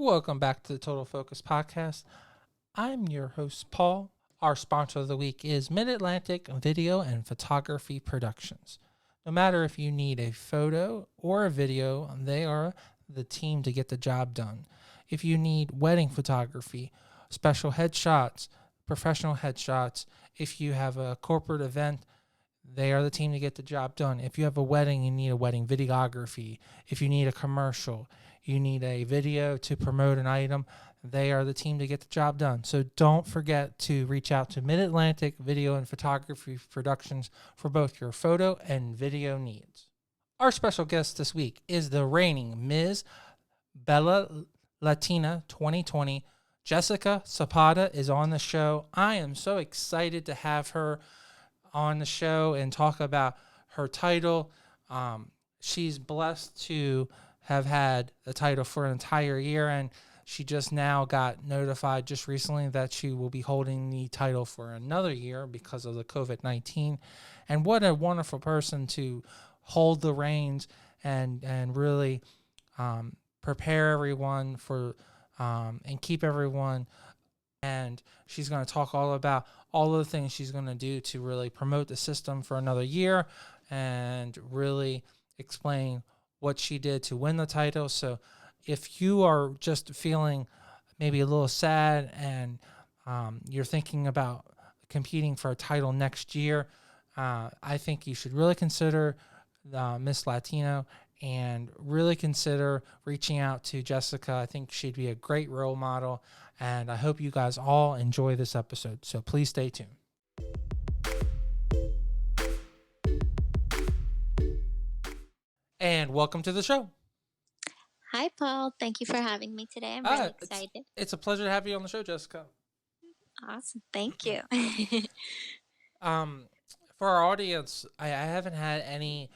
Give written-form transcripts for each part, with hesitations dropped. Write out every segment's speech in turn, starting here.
Welcome back to the Total Focus Podcast. I'm your host, Paul. Our sponsor of the week is Mid-Atlantic Video and Photography Productions. No matter if you need a photo or a video, they are the team to get the job done. If you need wedding photography, special headshots, professional headshots, if you have a corporate event, they are the team to get the job done. If you have a wedding, you need a wedding videography. If you need a commercial, you need a video to promote an item, they are the team to get the job done. So don't forget to reach out to Mid-Atlantic Video and Photography Productions for both your photo and video needs. Our special guest this week is the reigning Ms. Belleza Latina 2020. Jessica Zapata is on the show. I am so excited to have her on the show and talk about her title. She's blessed to have had the title for an entire year, and she just now got notified just recently that she will be holding the title for another year because of the COVID-19. And what a wonderful person to hold the reins and really prepare everyone for and keep everyone. And she's going to talk all about all of the things she's going to do to really promote the system for another year and really explain what she did to win the title. So if you are just feeling maybe a little sad and you're thinking about competing for a title next year, I think you should really consider Miss Latino and really consider reaching out to Jessica. I think she'd be a great role model, and I hope you guys all enjoy this episode. So please stay tuned. And welcome to the show. Hi, Paul. Thank you for having me today. I'm really excited. It's a pleasure to have you on the show, Jessica. Awesome. Thank you. For our audience, I haven't had any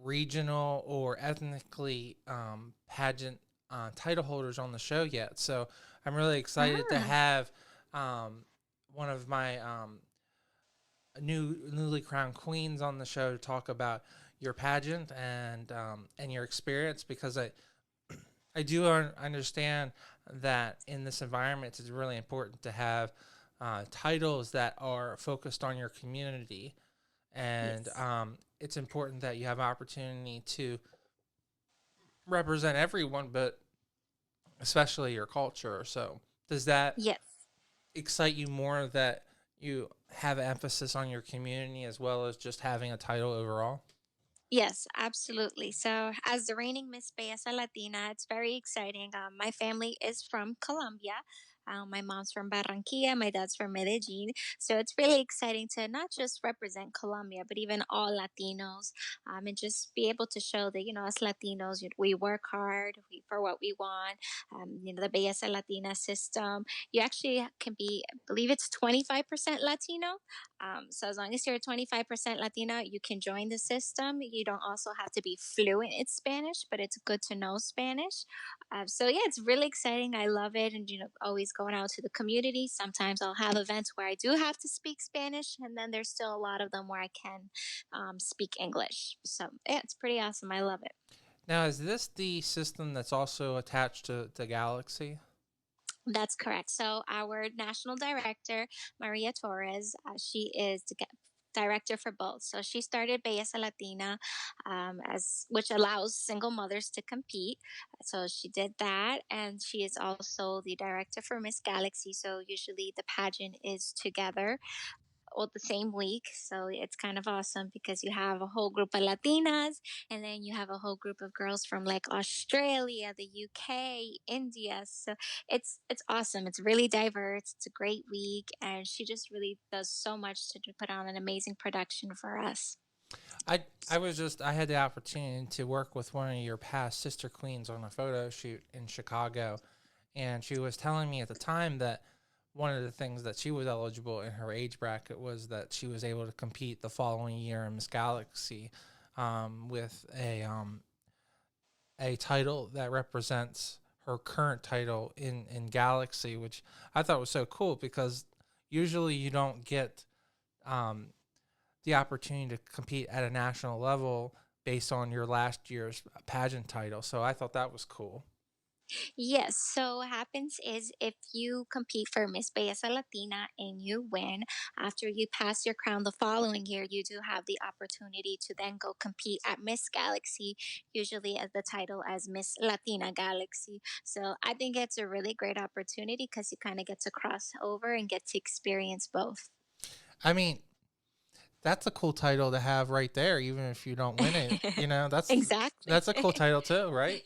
regional or ethnically pageant title holders on the show yet. So I'm really excited to have one of my newly crowned queens on the show to talk about your pageant and your experience, because I do understand that in this environment it's really important to have titles that are focused on your community, and yes. It's important that you have opportunity to represent everyone, but especially your culture. So does that excite you more that you have emphasis on your community as well as just having a title overall? Yes, absolutely. So, as the reigning Miss Belleza Latina, it's very exciting. My family is from Colombia. My mom's from Barranquilla, my dad's from Medellin. So, it's really exciting to not just represent Colombia, but even all Latinos, and just be able to show that, us Latinos, we work hard for what we want. The Belleza Latina system, you actually can be, I believe it's 25% Latino. So as long as you're 25% Latina, you can join the system. You don't also have to be fluent in Spanish, but it's good to know Spanish. So yeah, it's really exciting. I love it, and always going out to the community. Sometimes I'll have events where I do have to speak Spanish, and then there's still a lot of them where I can speak English. So yeah, it's pretty awesome. I love it. Now, is this the system that's also attached to Galaxy? That's correct. So our national director, Maria Torres, she is the director for both. So she started Belleza Latina, which allows single mothers to compete. So she did that, and she is also the director for Miss Galaxy. So usually the pageant is together all the same week. So it's kind of awesome because you have a whole group of Latinas, and then you have a whole group of girls from like Australia, the UK, India. So it's awesome. It's really diverse. It's a great week, and she just really does so much to put on an amazing production for us. I had the opportunity to work with one of your past sister queens on a photo shoot in Chicago, and she was telling me at the time that one of the things that she was eligible in her age bracket was that she was able to compete the following year in Miss Galaxy with a title that represents her current title in Galaxy, which I thought was so cool because usually you don't get the opportunity to compete at a national level based on your last year's pageant title. So I thought that was cool. Yes. So what happens is if you compete for Miss Belleza Latina and you win, after you pass your crown the following year, you do have the opportunity to then go compete at Miss Galaxy, usually as the title as Miss Latina Galaxy. So I think it's a really great opportunity because you kind of get to cross over and get to experience both. I mean, that's a cool title to have right there, even if you don't win it. You know, Exactly. that's a cool title too, right?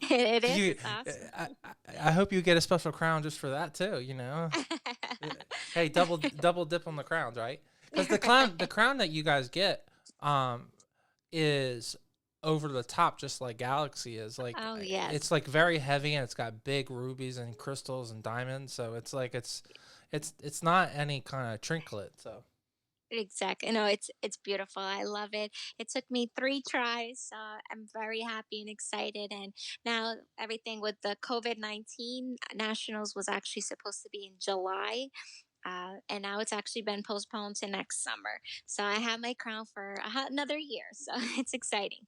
It Do is. you? It's awesome. I hope you get a special crown just for that too. You know, Uh, hey, double dip on the crowns, right? Because the crown that you guys get, um, is over the top, just like Galaxy is. Like Oh, it's yes. like very heavy and it's got big rubies and crystals and diamonds. So it's like it's not any kind of trinket. So Exactly. No, it's beautiful. I love it. It took me 3 tries. So I'm very happy and excited. And now everything with the COVID-19 nationals was actually supposed to be in July. And now it's actually been postponed to next summer. So I have my crown for another year. So it's exciting.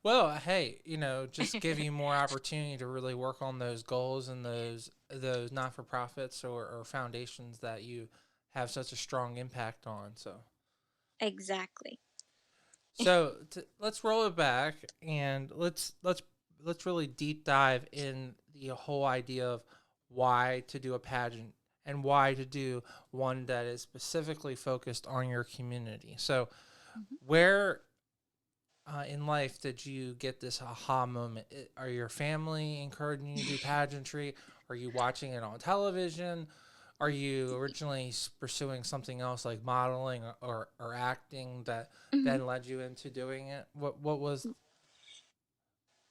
well, hey, just give you more opportunity to really work on those goals and those not for profits or foundations that you have such a strong impact on. Exactly. Let's roll it back and let's really deep dive in the whole idea of why to do a pageant and why to do one that is specifically focused on your community. So, Mhm. where in life did you get this aha moment? Are your family encouraging you to do pageantry? Are you watching it on television? Are you originally pursuing something else like modeling or acting that Mhm. then led you into doing it? What was?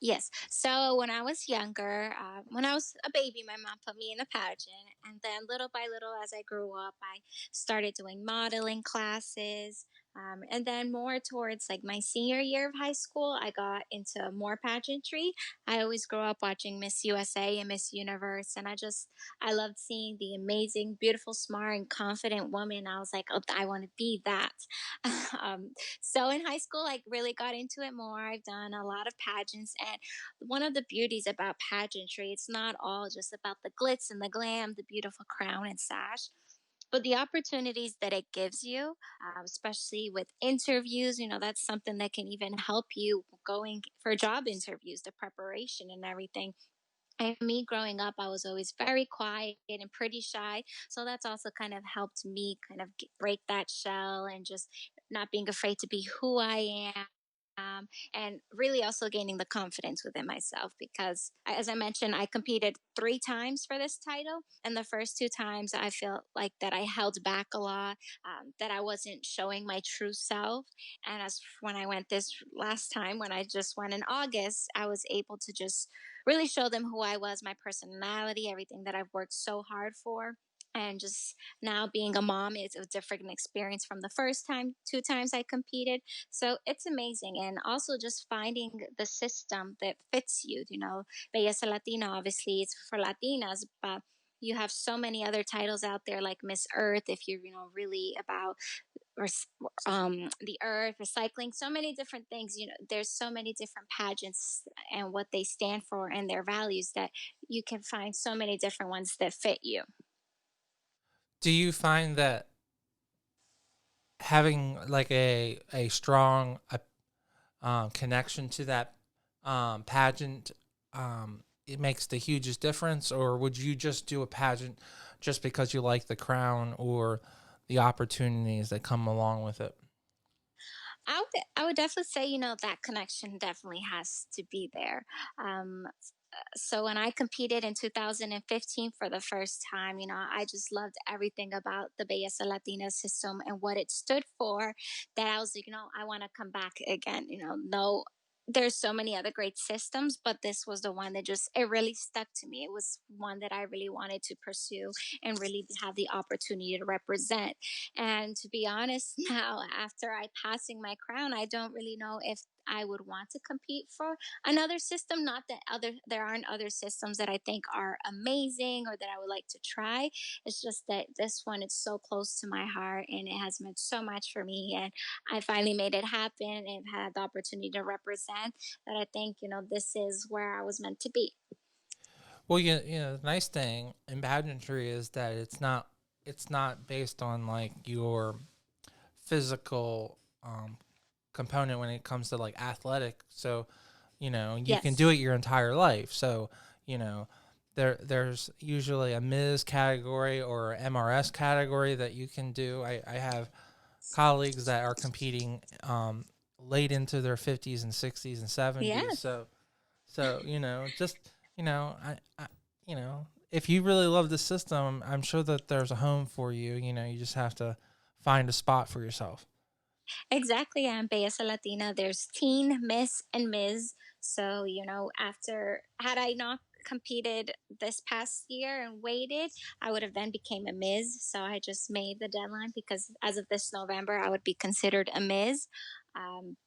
Yes. So when I was younger, when I was a baby, my mom put me in a pageant. And then little by little, as I grew up, I started doing modeling classes. And then more towards like my senior year of high school, I got into more pageantry. I always grew up watching Miss USA and Miss Universe. And I loved seeing the amazing, beautiful, smart, and confident woman. I was like, oh, I want to be that. um, so in high school, I really got into it more. I've done a lot of pageants, and one of the beauties about pageantry, it's not all just about the glitz and the glam, the beautiful crown and sash, but the opportunities that it gives you, especially with interviews. That's something that can even help you going for job interviews, the preparation and everything. And me growing up, I was always very quiet and pretty shy. So that's also kind of helped me kind of break that shell and just not being afraid to be who I am. And really also gaining the confidence within myself because, as I mentioned, I competed 3 times for this title. And the first 2 times, I felt like that I held back a lot, that I wasn't showing my true self. And as when I went this last time, when I just went in August, I was able to just really show them who I was, my personality, everything that I've worked so hard for. And just now being a mom is a different experience from the first 2 times I competed. So it's amazing. And also just finding the system that fits you. Belleza Latina, obviously, it's for Latinas, but you have so many other titles out there like Miss Earth if you're really about or the earth, recycling, so many different things. There's so many different pageants and what they stand for and their values that you can find so many different ones that fit you. Do you find that having like a strong connection to that pageant, it makes the hugest difference, or would you just do a pageant just because you like the crown or the opportunities that come along with it? I would definitely say that connection definitely has to be there. So when I competed in 2015 for the first time, I just loved everything about the Belleza Latina system and what it stood for. That I was like, I want to come back again. No, there's so many other great systems, but this was the one that just it really stuck to me. It was one that I really wanted to pursue and really have the opportunity to represent. And to be honest, now after I passing my crown, I don't really know if I would want to compete for another system. Not that there aren't other systems that I think are amazing or that I would like to try. It's just that this one is so close to my heart and it has meant so much for me. And I finally made it happen and had the opportunity to represent that. I think this is where I was meant to be. Well, the nice thing in pageantry is that it's not based on like your physical component when it comes to like athletic. So, you can do Yes. it your entire life. So, you know, there's usually a Ms. category or MRS category that you can do. I have colleagues that are competing late into their 50s and 60s and 70s. Yes. So just I if you really love the system, I'm sure that there's a home for you. You just have to find a spot for yourself. Exactly. And Belleza Latina, there's teen, miss, and Ms. So, after had I not competed this past year and waited, I would have then became a Ms. So I just made the deadline because as of this November, I would be considered a Ms.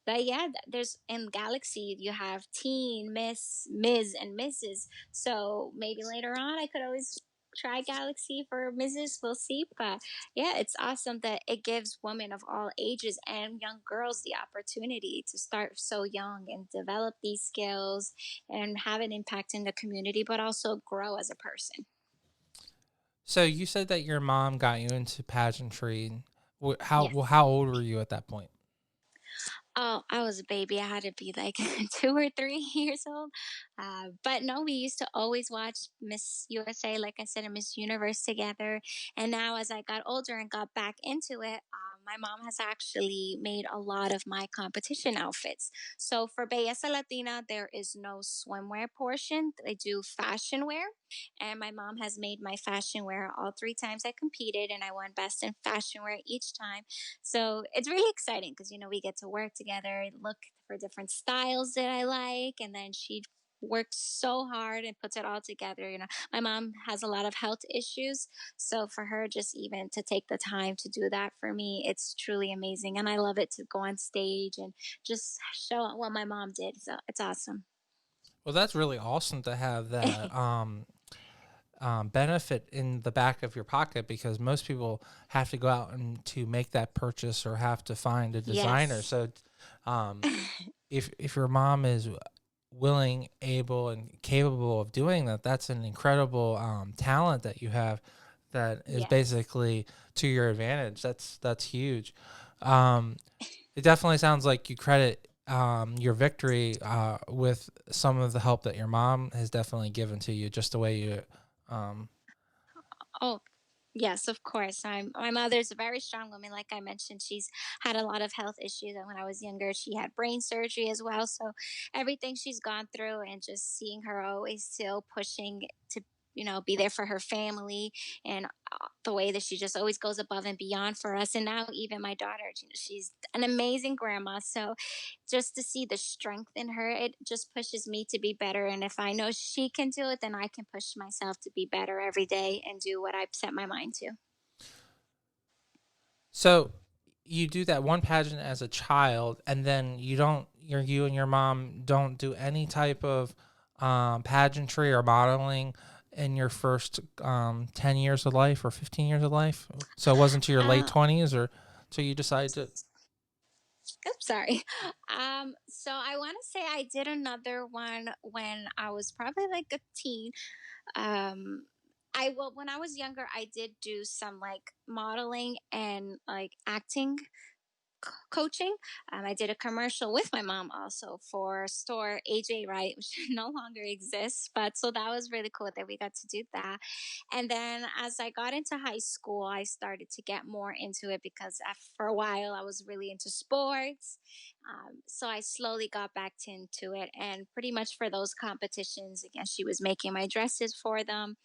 But yeah, there's in Galaxy, you have teen, Miss, Ms., and Mrs. So maybe later on, I could always try Galaxy for Mrs. We'll see. But yeah, it's awesome that it gives women of all ages and young girls the opportunity to start so young and develop these skills and have an impact in the community, but also grow as a person. So you said that your mom got you into pageantry. Yes. How old were you at that point? Oh, I was a baby. I had to be like 2 or 3 years old. But no, we used to always watch Miss USA, like I said, and Miss Universe together. And now, as I got older and got back into it, my mom has actually made a lot of my competition outfits. So for Belleza Latina, there is no swimwear portion. They do fashion wear. And my mom has made my fashion wear all 3 times I competed, and I won best in fashion wear each time. So it's really exciting because, we get to work together, look for different styles that I like. And then she works so hard and puts it all together. My mom has a lot of health issues. So for her, just even to take the time to do that for me, it's truly amazing. And I love it to go on stage and just show what my mom did. So it's awesome. Well, that's really awesome to have that benefit in the back of your pocket because most people have to go out and to make that purchase or have to find a designer. Yes. So, um, if your mom is willing, able, and capable of doing that, that's an incredible talent that you have. That is Yes. basically to your advantage. That's huge. Um, it definitely sounds like you credit your victory with some of the help that your mom has definitely given to you, just the way you um, Oh, yes, of course. My mother's a very strong woman. Like I mentioned, she's had a lot of health issues. And when I was younger, she had brain surgery as well. So everything she's gone through and just seeing her always still pushing to, be there for her family and the way that she just always goes above and beyond for us. And now even my daughter, she's an amazing grandma. So just to see the strength in her, it just pushes me to be better. And if I know she can do it, then I can push myself to be better every day and do what I've set my mind to. So you do that one pageant as a child, and then you and your mom don't do any type of pageantry or modeling in your first 10 years of life or 15 years of life. So it wasn't to your late Uh, 20s, or so you decided to. Oops, sorry. So I want to say I did another one when I was probably like a teen. Um, when I was younger, I did do some like modeling and like acting coaching. I did a commercial with my mom also for store AJ Wright, which no longer exists. But so that was really cool that we got to do that. And then as I got into high school, I started to get more into it because for a while I was really into sports. So I slowly got back into it. And pretty much for those competitions, again, she was making my dresses for them.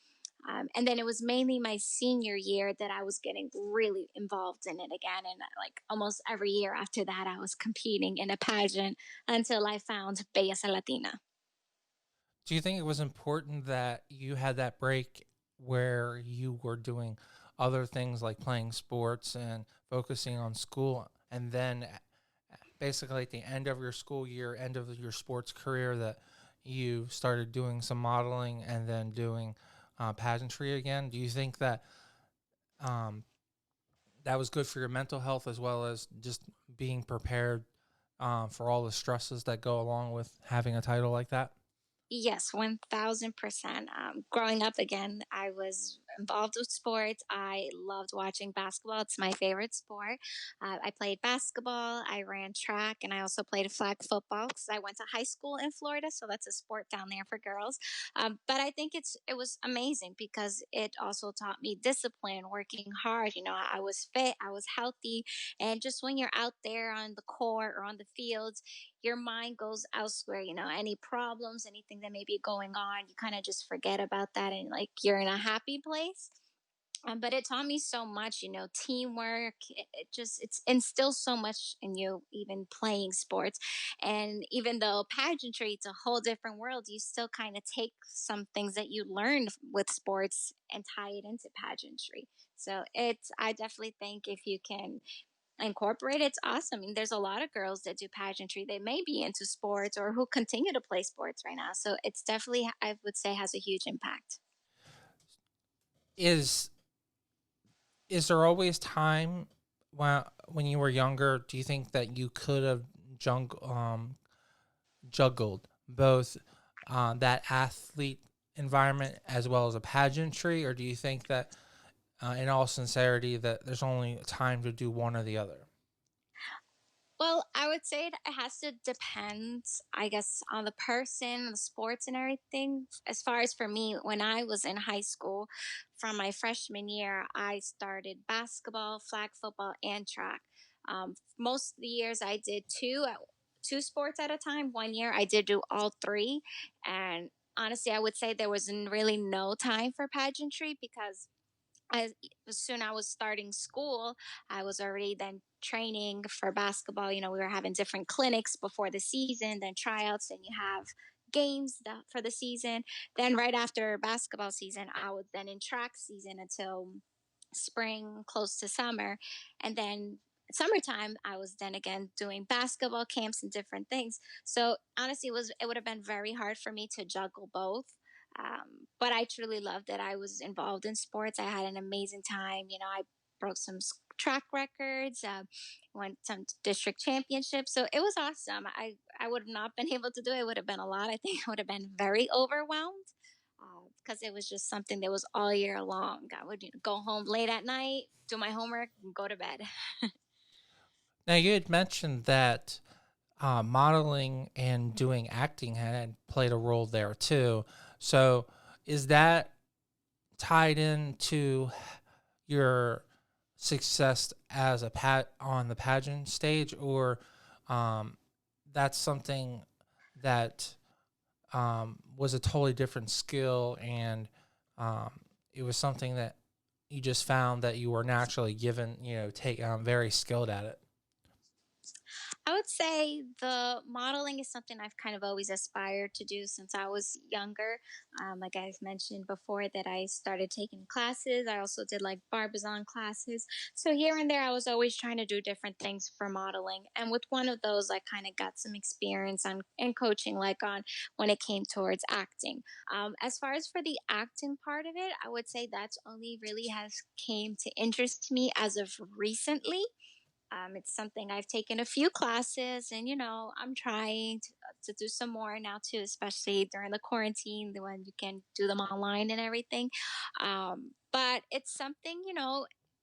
And then it was mainly my senior year that I was getting really involved in it again. And like almost every year after that, I was competing in a pageant until I found Belleza Latina. Do you think it was important that you had that break where you were doing other things like playing sports and focusing on school, and then basically at the end of your school year, end of your sports career, that you started doing some modeling and then doing pageantry again? Do you think that um, that was good for your mental health as well as just being prepared for all the stresses that go along with having a title like that? Yes, 1000%. Growing up again, I was involved with sports. I loved watching basketball. It's my favorite sport. I played basketball, I ran track, and I also played flag football because I went to high school in Florida. So that's a sport down there for girls. But I think it was amazing because it also taught me discipline, working hard. I was fit, I was healthy. And just when you're out there on the court or on the fields, your mind goes elsewhere. Any problems, anything that may be going on, you kind of just forget about that, and like you're in a happy place. But it taught me so much, teamwork. It instills so much in you, even playing sports. And even though pageantry, it's a whole different world, you still kind of take some things that you learned with sports and tie it into pageantry. So I definitely think if you can incorporate it, it's awesome. I mean, there's a lot of girls that do pageantry. They may be into sports or who continue to play sports right now. So it's definitely, I would say, has a huge impact. Is is there always time when you were younger? Do you think that you could have juggled both that athlete environment as well as a pageantry, or do you think that, in all sincerity, that there's only time to do one or the other? Well, I would say it has to depend, I guess, on the person, the sports, and everything. As far as for me, when I was in high school, from my freshman year, I started basketball, flag football, and track. Most of the years, I did two sports at a time. One year, I did do all three, and honestly, I would say there was really no time for pageantry because as soon I was starting school, I was already then training for basketball. We were having different clinics before the season, then tryouts, and you have games for the season. Then right after basketball season, I was then in track season until spring, close to summer, and then summertime I was then again doing basketball camps and different things. So honestly, it would have been very hard for me to juggle both. But I truly loved that I was involved in sports. I had an amazing time. I broke some track records, won some district championships. So it was awesome. I would have not been able to do it. It would have been a lot. I think I would have been very overwhelmed because it was just something that was all year long. I would go home late at night, do my homework, and go to bed. Now, you had mentioned that modeling and doing acting had played a role there too. So, is that tied into your success as a on the pageant stage, or um, that's something that was a totally different skill, and um, it was something that you just found that you were naturally given, take very skilled at it? I would say the modeling is something I've kind of always aspired to do since I was younger. Like I mentioned before, that I started taking classes. I also did like Barbizon classes. So here and there, I was always trying to do different things for modeling. And with one of those, I kind of got some experience on in coaching, like on when it came towards acting. As far as for the acting part of it, I would say that's only really has came to interest me as of recently. It's something I've taken a few classes, and I'm trying to do some more now too, especially during the quarantine, the when you can do them online and everything. But it's something,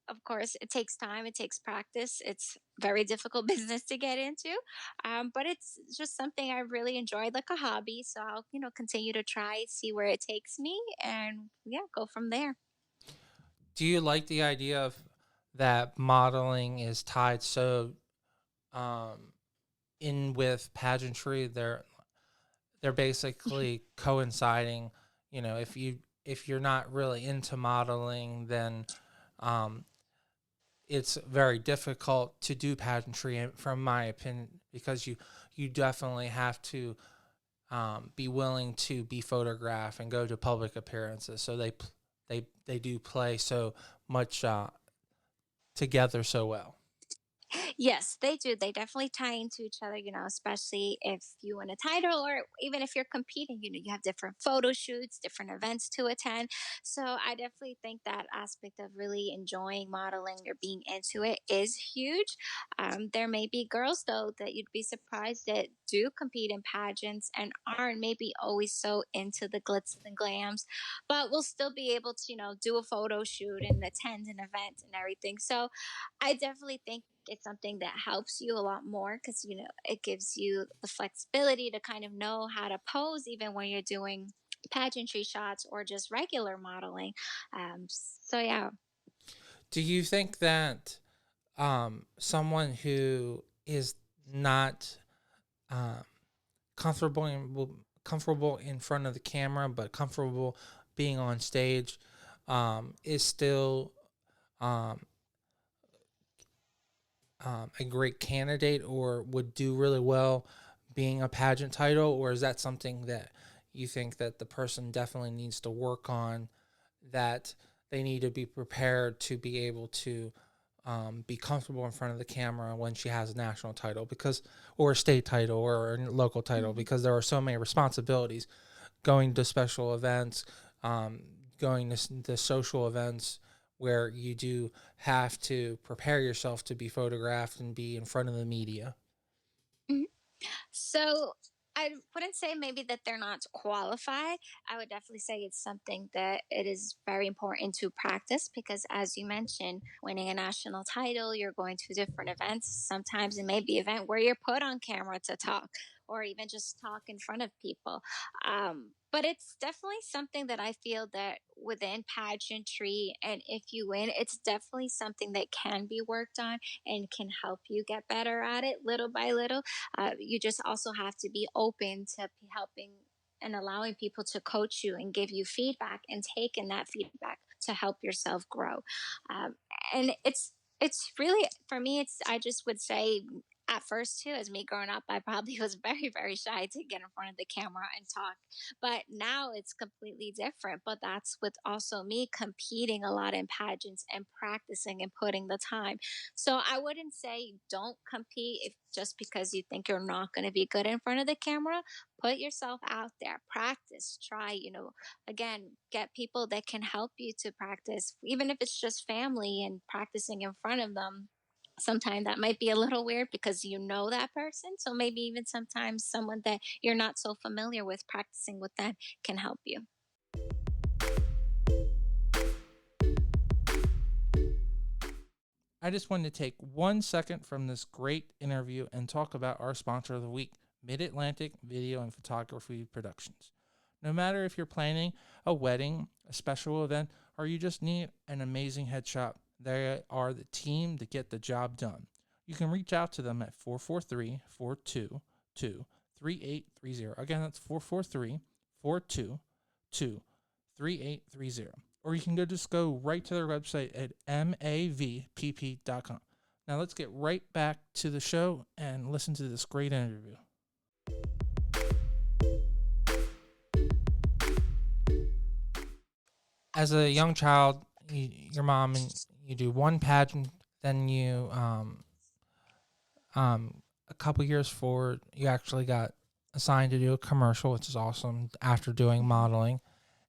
of course, it takes time, it takes practice. It's very difficult business to get into, but it's just something I really enjoyed, like a hobby. So I'll, continue to try, see where it takes me, and yeah, go from there. Do you like the idea of that modeling is tied so um, in with pageantry? They're basically coinciding. If you're not really into modeling, then um, it's very difficult to do pageantry, from my opinion, because you definitely have to be willing to be photographed and go to public appearances. So they do play so much together so well. Yes, they do. They definitely tie into each other, especially if you win a title or even if you're competing, you have different photo shoots, different events to attend. So I definitely think that aspect of really enjoying modeling or being into it is huge. There may be girls, though, that you'd be surprised that do compete in pageants and aren't maybe always so into the glitz and glams, but will still be able to, do a photo shoot and attend an event and everything. So I definitely think it's something that helps you a lot more because it gives you the flexibility to kind of know how to pose even when you're doing pageantry shots or just regular modeling. So yeah. Do you think that someone who is not um, comfortable in front of the camera, but comfortable being on stage, is still um, a great candidate or would do really well being a pageant title, or is that something that you think that the person definitely needs to work on, that they need to be prepared to be able to be comfortable in front of the camera when she has a national title, because, or a state title or a local title, Mhm. because there are so many responsibilities going to special events, um, going to the social events where you do have to prepare yourself to be photographed and be in front of the media. Mhm. So I wouldn't say maybe that they're not qualified. I would definitely say it's something that it is very important to practice because, as you mentioned, winning a national title, you're going to different events. Sometimes it may be an event where you're put on camera to talk or even just talk in front of people. But it's definitely something that I feel that within pageantry, and if you win, it's definitely something that can be worked on and can help you get better at it little by little. You just also have to be open to helping and allowing people to coach you and give you feedback and taking that feedback to help yourself grow. Um, and it's really for me. It's I just would say at first too, as me growing up, I probably was very shy to get in front of the camera and talk. But now it's completely different. But that's with also me competing a lot in pageants and practicing and putting the time. So I wouldn't say don't compete if just because you think you're not going to be good in front of the camera. Put yourself out there, practice, try, again, get people that can help you to practice, even if it's just family and practicing in front of them. Sometimes that might be a little weird because you know that person. So maybe even sometimes someone that you're not so familiar with practicing with them can help you. I just wanted to take 1 second from this great interview and talk about our sponsor of the week, Mid Atlantic Video and Photography Productions. No matter if you're planning a wedding, a special event, or you just need an amazing headshot, they are the team to get the job done. You can reach out to them at 443 422 3830. Again, that's 443 422 3830. Or you can just go right to their website at mavpp.com. Now let's get right back to the show and listen to this great interview. As a young child, your mom and you do one pageant, then you a couple years forward, you actually got assigned to do a commercial, which is awesome. After doing Mhm. modeling,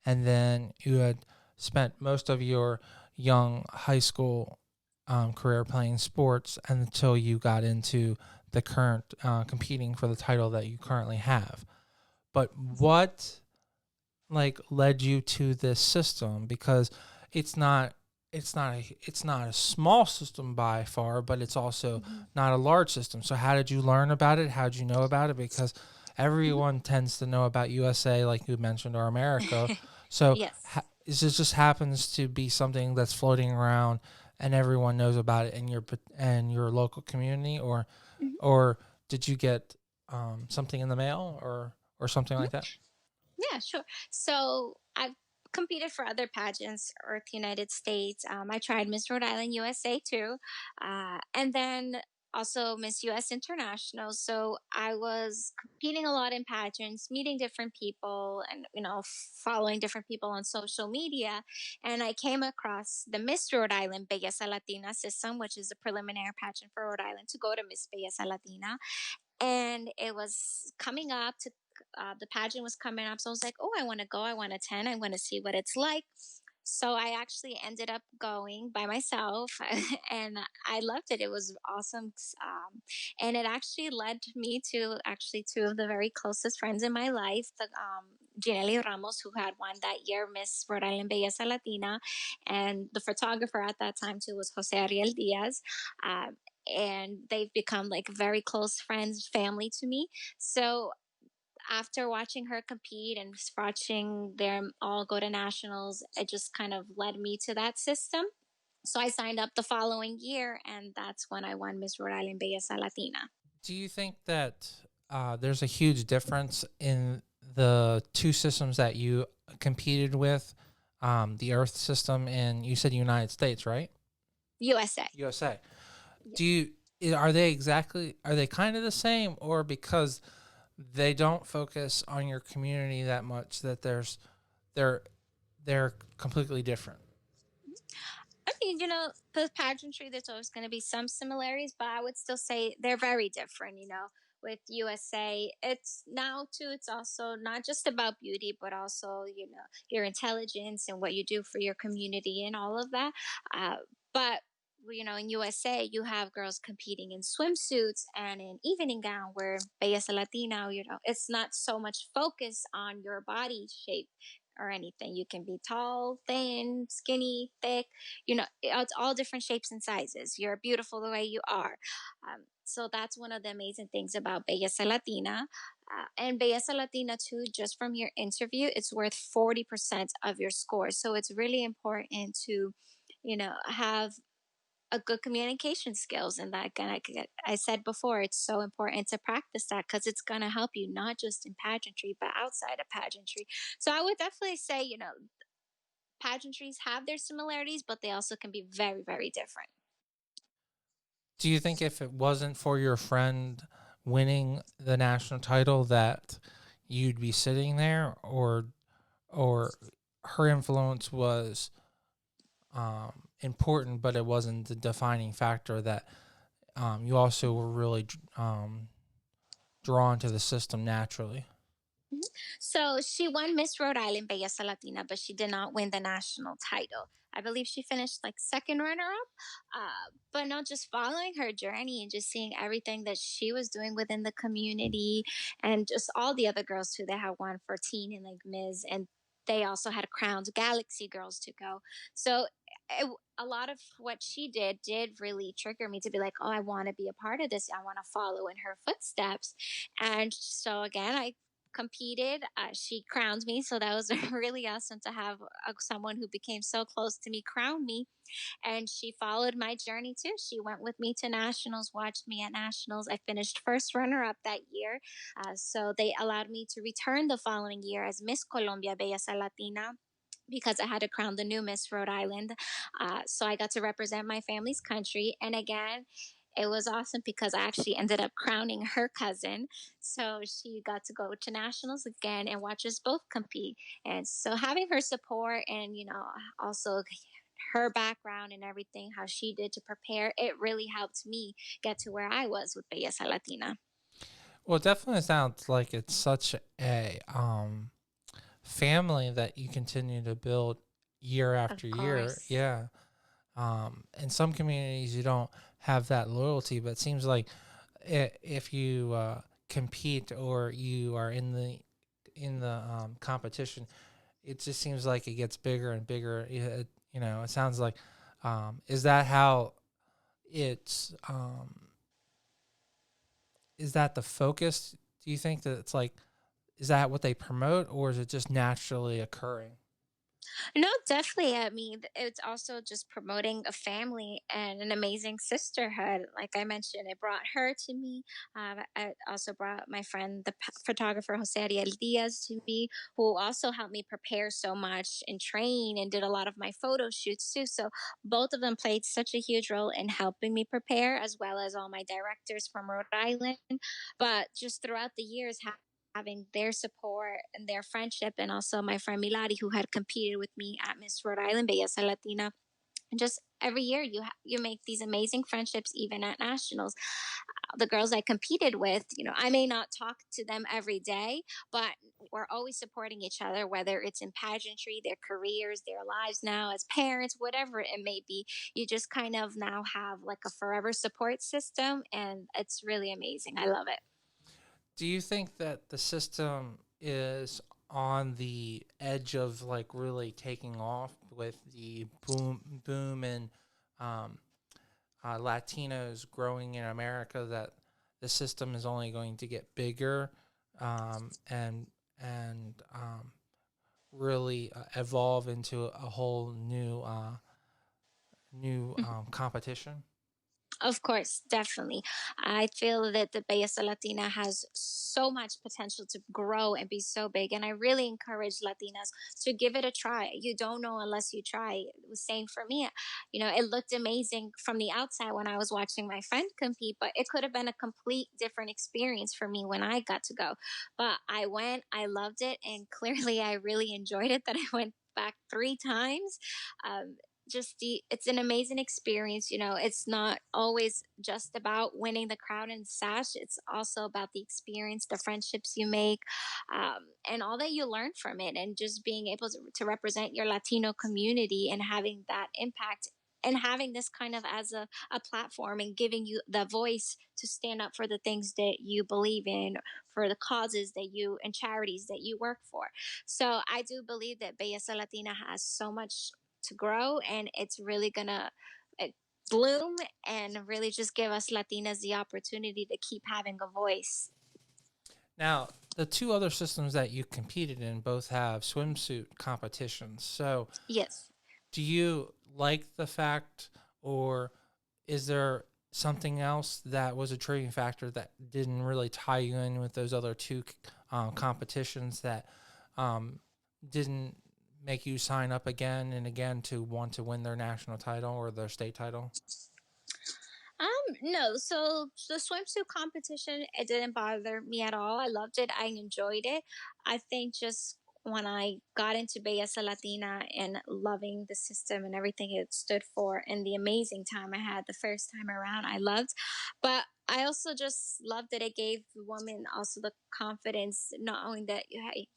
and then you had spent most of your young high school career playing sports until you got into the current competing for the title that you currently have. But what led you to this system? Because it's not it's not a small system by far, but it's also Mhm. not a large system. So how did you learn about it? How did you know about it? Because Mhm. everyone tends to know about USA, like you mentioned, or America. So Yes. this just happens to be something that's floating around, and everyone knows about it in your local community, Mhm. or did you get something in the mail or something Mhm. like that? Yeah, sure. So I've competed for other pageants or the United States. I tried Miss Rhode Island USA too. And then also Miss US International. So I was competing a lot in pageants, meeting different people, and following different people on social media. And I came across the Miss Rhode Island Belleza Latina system, which is a preliminary pageant for Rhode Island to go to Miss Belleza Latina. And it was coming up to the pageant was coming up. So I was like, oh, I want to go. I want to attend. I want to see what it's like. So I actually ended up going by myself and I loved it. It was awesome. And it actually led me to actually two of the very closest friends in my life, the Ginelli Ramos, who had won that year Miss Rhode Island Belleza Latina, and the photographer at that time too was Jose Ariel Diaz. And they've become like very close friends, family to me. So after watching her compete and watching them all go to nationals, it just kind of led me to that system. So I signed up the following year, and that's when I won Miss Rhode Island Belleza Latina. Do you think that there's a huge difference in the two systems that you competed with, the Earth system and you said United States, right? USA. USA. Yeah. Do you are they kind of the same, or because they don't focus on your community that much that they're they're completely different? I mean, the pageantry, there's always going to be some similarities, but I would still say they're very different. With USA, it's now too, it's also not just about beauty, but also, your intelligence and what you do for your community and all of that. But in USA, you have girls competing in swimsuits and in evening gown, where Belleza Latina, it's not so much focus on your body shape or anything. You can be tall, thin, skinny, thick, it's all different shapes and sizes. You're beautiful the way you are. So that's one of the amazing things about Belleza Latina. And Belleza Latina, too, just from your interview, it's worth 40% of your score. So it's really important to, have a good communication skills, and that I said before, it's so important to practice that because it's going to help you not just in pageantry but outside of pageantry. So I would definitely say, pageantries have their similarities, but they also can be very, very different. Do you think if it wasn't for your friend winning the national title that you'd be sitting there, or her influence was important, but it wasn't the defining factor, that you also were really drawn to the system naturally? Mhm. So she won Miss Rhode Island Belleza Latina, but she did not win the national title. I believe she finished like second runner up. But not just following her journey and just seeing everything that she was doing within the community, and just all the other girls too that had won for teen and like Ms. And they also had crowned Galaxy girls to go. So a lot of what she did really trigger me to be like, oh, I want to be a part of this. I want to follow in her footsteps. And so again, I competed. She crowned me, so that was really awesome to have someone who became so close to me crown me. And she followed my journey too. She went with me to nationals, watched me at nationals. I finished first runner up that year, so they allowed me to return the following year as Miss Colombia Belleza Latina, because I had to crown the new Miss Rhode Island. So I got to represent my family's country. And again, it was awesome because I actually ended up crowning her cousin. So she got to go to nationals again and watch us both compete. And so having her support and, also her background and everything, how she did to prepare, it really helped me get to where I was with Belleza Latina. Well, it definitely sounds like it's such a family that you continue to build year Of after year. course. Yeah. In some communities, you don't have that loyalty, but it seems like if you compete or you are in the competition, it just seems like it gets bigger and bigger. It sounds like, is that how it's is that the focus? Do you think that it's like, is that what they promote, or is it just naturally occurring? No, definitely. I mean, it's also just promoting a family and an amazing sisterhood. Like I mentioned, it brought her to me. I also brought my friend, the photographer Jose Ariel Diaz, to me, who also helped me prepare so much and train and did a lot of my photo shoots too. So both of them played such a huge role in helping me prepare, as well as all my directors from Rhode Island. But just throughout the years, having their support and their friendship, and also my friend Milari, who had competed with me at Miss Rhode Island Belleza Latina. And just every year, you make these amazing friendships, even at nationals. The girls I competed with, I may not talk to them every day, but we're always supporting each other, whether it's in pageantry, their careers, their lives now as parents, whatever it may be. You just kind of now have like a forever support system, and it's really amazing. I love it. Do you think that the system is on the edge of like really taking off with the boom and um, Latinos growing in America? That the system is only going to get bigger and really evolve into a whole new competition? Of course, definitely. I feel that the Belleza Latina has so much potential to grow and be so big. And I really encourage Latinas to give it a try. You don't know unless you try. It was same for me. It looked amazing from the outside when I was watching my friend compete, but it could have been a complete different experience for me when I got to go. But I went, I loved it, and clearly I really enjoyed it that I went back 3 times. Um, it's an amazing experience. It's not always just about winning the crown and sash. It's also about the experience, the friendships you make, and all that you learn from it, and just being able to represent your Latino community and having that impact, and having this kind of as a platform, and giving you the voice to stand up for the things that you believe in, for the causes that you and charities that you work for. So I do believe that Belleza Latina has so much to grow, and it's really gonna uh, bloom and really just give us Latinas the opportunity to keep having a voice. Now, the two other systems that you competed in both have swimsuit competitions. So, Yes. do you like the fact, or is there something else that was a triggering factor that didn't really tie you in with those other two competitions that um, didn't make you sign up again and again to want to win their national title or their state title? No. So the swimsuit competition, it didn't bother me at all. I loved it. I enjoyed it. I think just when I got into Belleza Latina and loving the system and everything it stood for, and the amazing time I had the first time around, I loved. But I also just loved that it gave women also the confidence, not only that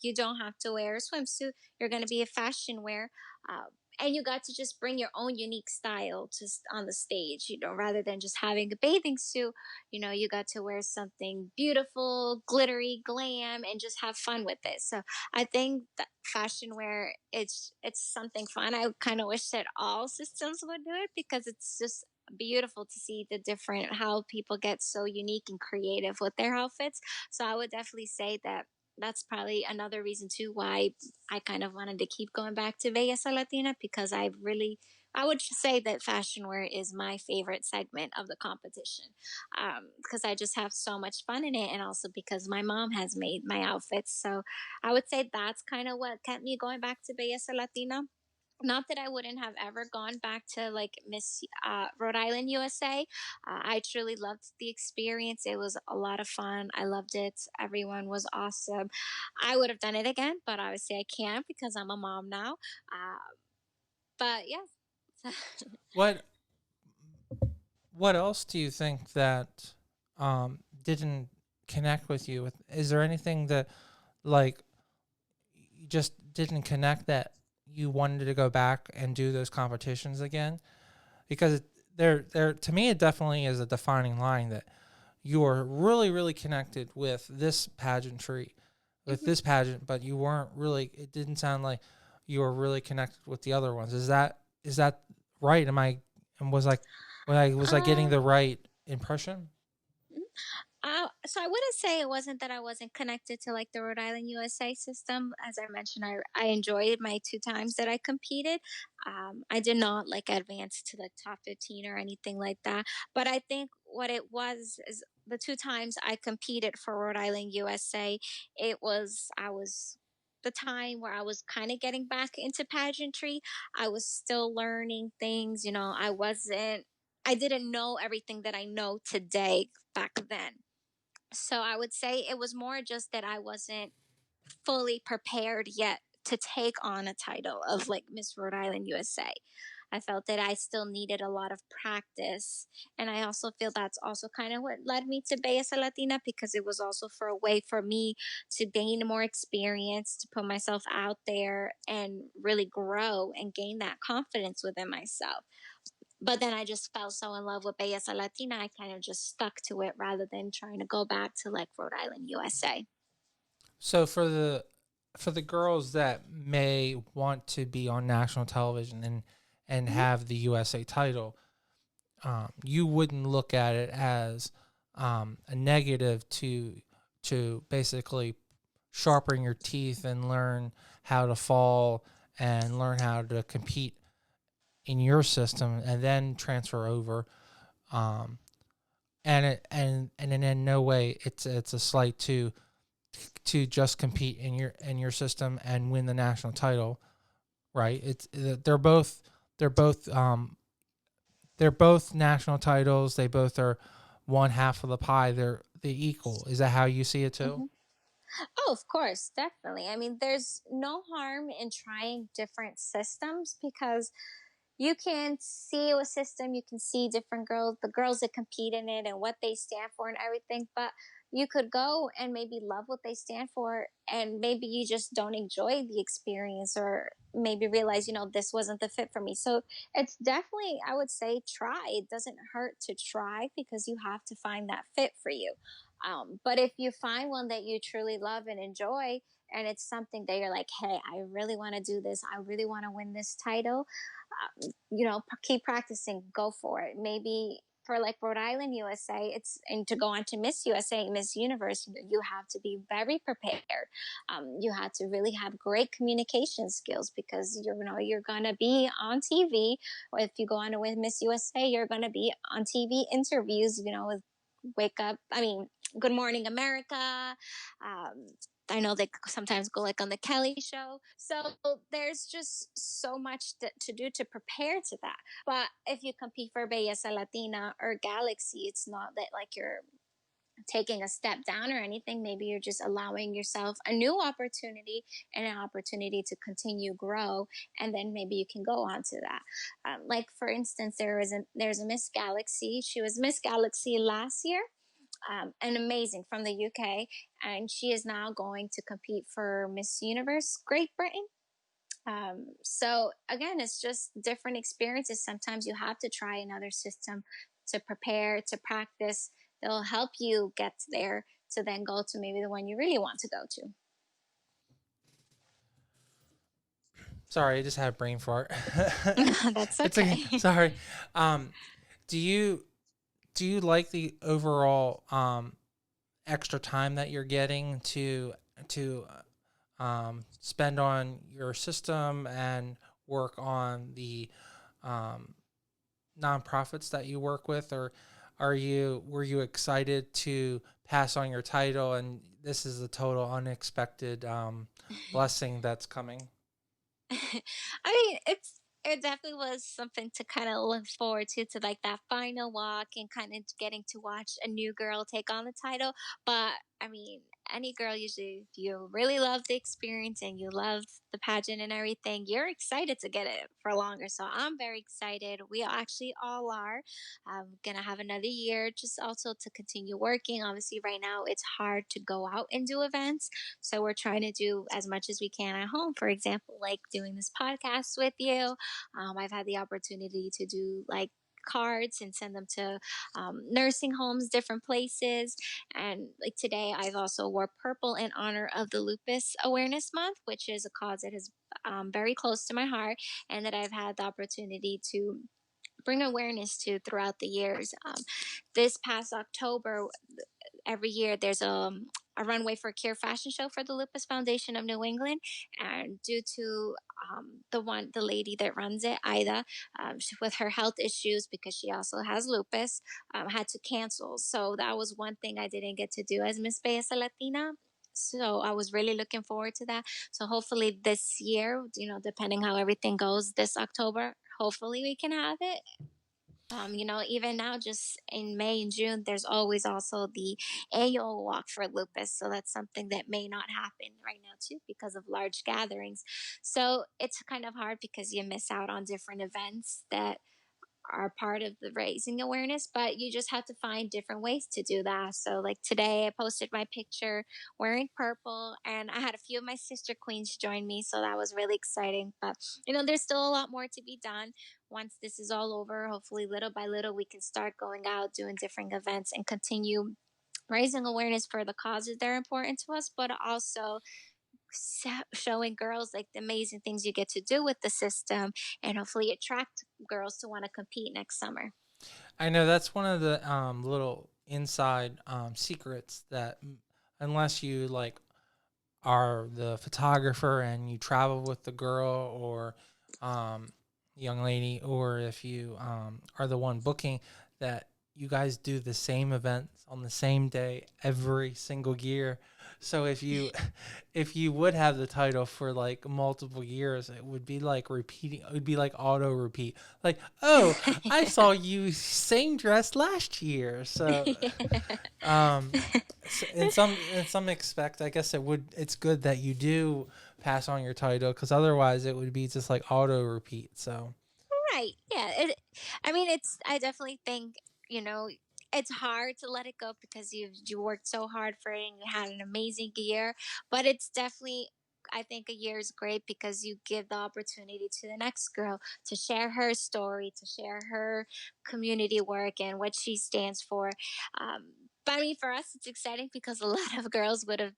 you don't have to wear a swimsuit, you're going to be a fashion wear. Uh, and you got to just bring your own unique style on the stage, rather than just having a bathing suit. You got to wear something beautiful, glittery, glam, and just have fun with it. So I think that fashion wear, it's something fun. I kind of wish that all systems would do it, because it's just beautiful to see the different how people get so unique and creative with their outfits. So I would definitely say that that's probably another reason too why I kind of wanted to keep going back to Vegas Latina, because I would say that fashion wear is my favorite segment of the competition, because I just have so much fun in it, and also because my mom has made my outfits. So I would say that's kind of what kept me going back to Belleza Latina. Not that I wouldn't have ever gone back to like Miss Rhode Island, USA. I truly loved the experience. It was a lot of fun. I loved it. Everyone was awesome. I would have done it again, but obviously I can't because I'm a mom now. But yes. What What else do you think that didn't connect with you? Is there anything that like you just didn't connect that you wanted to go back and do those competitions again? Because there to me it definitely is a defining line that you are really really connected with this pageantry, with Mhm. this pageant, but you weren't really. It didn't sound like you were really connected with the other ones. Is that right? Am I and was I getting Um, the right impression? So I wouldn't say it wasn't that I wasn't connected to like the Rhode Island USA system. As I mentioned, I enjoyed my two times that I competed. I did not like advance to the top 15 or anything like that. But I think what it was is the two times I competed for Rhode Island USA, I was the time where I was kind of getting back into pageantry. I was still learning things, I didn't know everything that I know today back then. So I would say it was more just that I wasn't fully prepared yet to take on a title of like Miss Rhode Island USA. I felt that I still needed a lot of practice. And I also feel that's also kind of what led me to Belleza Latina, because it was also for a way for me to gain more experience, to put myself out there and really grow and gain that confidence within myself. But then I just fell so in love with Belleza Latina, I kind of just stuck to it rather than trying to go back to like Rhode Island, USA. So for the girls that may want to be on national television and Hmm. have the USA title, you wouldn't look at it as a negative to basically sharpen your teeth and learn how to fall and learn how to compete in your system and then transfer over. Um, and in no way it's a slight to just compete in your system and win the national title, right? It's they're both they're both national titles. They both are one half of the pie. They equal. Is that how you see it too? Hmm. Oh, of course, definitely. I mean, there's no harm in trying different systems because you can see a system, you can see different girls, the girls that compete in it and what they stand for and everything. But you could go and maybe love what they stand for, and maybe you just don't enjoy the experience, or maybe realize, this wasn't the fit for me. So it's definitely, I would say, try. It doesn't hurt to try because you have to find that fit for you. But if you find one that you truly love and enjoy, and it's something that you're like, hey, I really want to do this, I really want to win this title, keep practicing, go for it. Maybe for like Rhode Island USA, and to go on to Miss USA, Miss Universe, you have to be very prepared. You have to really have great communication skills because you're gonna be on TV. Or if you go on to win Miss USA, you're gonna be on TV interviews. With Wake Up. I mean, Good Morning America. Um, I know they sometimes go like on the Kelly show. So there's just so much to do to prepare to that. But if you compete for Belleza Latina or Galaxy, it's not that like you're taking a step down or anything. Maybe you're just allowing yourself a new opportunity and an opportunity to continue grow, and then maybe you can go on to that. Like for instance, there's a Miss Galaxy. She was Miss Galaxy last year, and amazing, from the UK, and she is now going to compete for Miss Universe Great Britain. So again, it's just different experiences. Sometimes you have to try another system to prepare, to practice. They'll help you get there to then go to maybe the one you really want to go to. Sorry, I just had a brain fart. That's It's okay. okay. Sorry. Um, do you like the overall extra time that you're getting to spend on your system and work on the um, nonprofits that you work with, or were you excited to pass on your title and this is a total unexpected blessing that's coming? It definitely was something to kind of look forward to like that final walk and kind of getting to watch a new girl take on the title. But I mean, any girl usually, if you really love the experience and you love the pageant and everything, you're excited to get it for longer. So I'm very excited. We actually all are. I'm gonna have another year just also to continue working. Obviously, right now it's hard to go out and do events, so we're trying to do as much as we can at home. For example, like doing this podcast with you. I've had the opportunity to do like cards and send them to nursing homes, different places. And like today, I've also wore purple in honor of the Lupus Awareness Month, which is a cause that is very close to my heart, and that I've had the opportunity to bring awareness to throughout the years. This past October, every year there's a runway for cure fashion show for the Lupus Foundation of New England, and due to the lady that runs it, Ida, with her health issues because she also has lupus, had to cancel. So that was one thing I didn't get to do as Miss Belleza Latina. So I was really looking forward to that. So hopefully this year, depending how everything goes this October, hopefully we can have it. Even now, just in May and June, there's always also the annual walk for lupus. So that's something that may not happen right now, too, because of large gatherings. So it's kind of hard because you miss out on different events that are part of the raising awareness, but you just have to find different ways to do that. So, like today, I posted my picture wearing purple, and I had a few of my sister queens join me. So that was really exciting. But, there's still a lot more to be done. Once this is all over, hopefully, little by little, we can start going out, doing different events, and continue raising awareness for the causes that are important to us, but also showing girls like the amazing things you get to do with the system, and hopefully attract girls to want to compete next summer. I know that's one of the little inside secrets that unless you like are the photographer and you travel with the girl or um, young lady, or if you are the one booking, that you guys do the same events on the same day every single year. So if you if you would have the title for like multiple years, it would be like repeating. It would be like auto repeat. Like, oh, I saw you same dress last year. So um, in some aspect, I guess it's good that you do pass on your title because otherwise it would be just like auto repeat. So Right. Yeah. I definitely think, you know, it's hard to let it go because you worked so hard for it and you had an amazing year. But it's definitely, I think a year is great because you give the opportunity to the next girl to share her story, to share her community work and what she stands for. But I mean, for us, it's exciting because a lot of girls would have,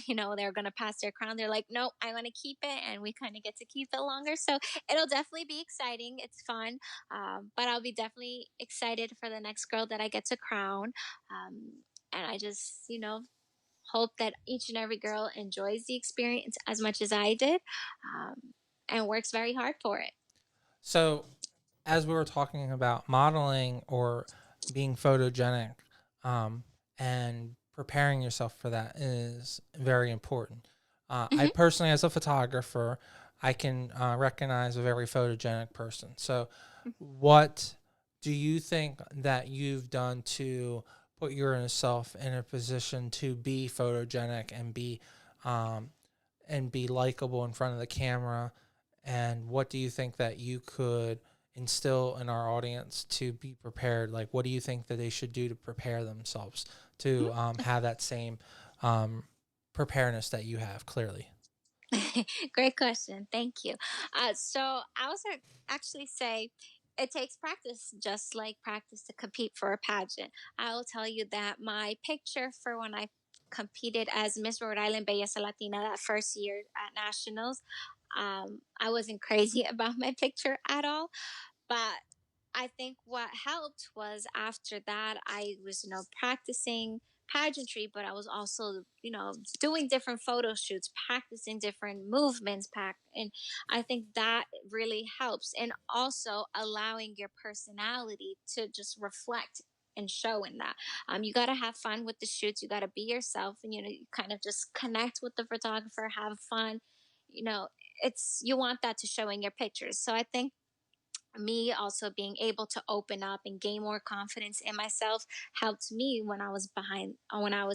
they're going to pass their crown. They're like, nope, I want to keep it. And we kind of get to keep it longer. So it'll definitely be exciting. It's fun. But I'll be definitely excited for the next girl that I get to crown. And I just, hope that each and every girl enjoys the experience as much as I did, and works very hard for it. so as we were talking about modeling or being photogenic, and preparing yourself for that is very important. I Hmm. personally, as a photographer, I can recognize a very photogenic person. So, what do you think that you've done to put yourself in a position to be photogenic um, and be likable in front of the camera? And what do you think that you could instill in our audience to be prepared? Like, what do you think that they should do to prepare themselves to have that same um, preparedness that you have? Clearly, Great question. Thank you. So I was actually say it takes practice, just like practice to compete for a pageant. I will tell you that my picture for when I competed as Miss Rhode Island Belleza Latina that first year at nationals, I wasn't crazy about my picture at all. But I think what helped was after that, I was, practicing pageantry, but I was also, doing different photo shoots, practicing different movements, and I think that really helps. And also allowing your personality to just reflect and show in that. You got to have fun with the shoots. You got to be yourself, and you kind of just connect with the photographer, have fun. You know, you want that to show in your pictures. So I think me also being able to open up and gain more confidence in myself helped me when I was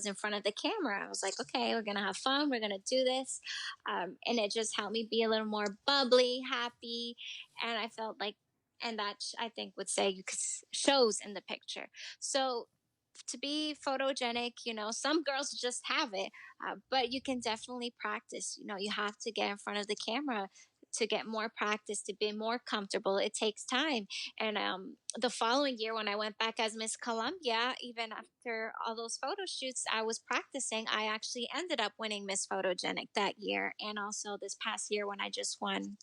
in front of the camera. I was like, okay, we're gonna have fun, we're gonna do this, and it just helped me be a little more bubbly, happy, and I felt like, and that I think would say you shows in the picture. So to be photogenic, some girls just have it, but you can definitely practice. You have to get in front of the camera to get more practice, to be more comfortable. It takes time. And the following year, when I went back as Miss Columbia, even after all those photo shoots I was practicing, I actually ended up winning Miss Photogenic that year. And also this past year when I just won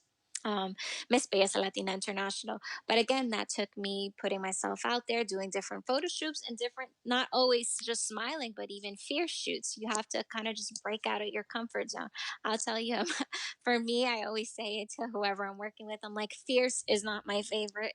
Miss Belleza Latina International. But again, that took me putting myself out there, doing different photo shoots and different, not always just smiling, but even fierce shoots. You have to kind of just break out of your comfort zone. I'll tell you, for me, I always say it to whoever I'm working with. I'm like, fierce is not my favorite.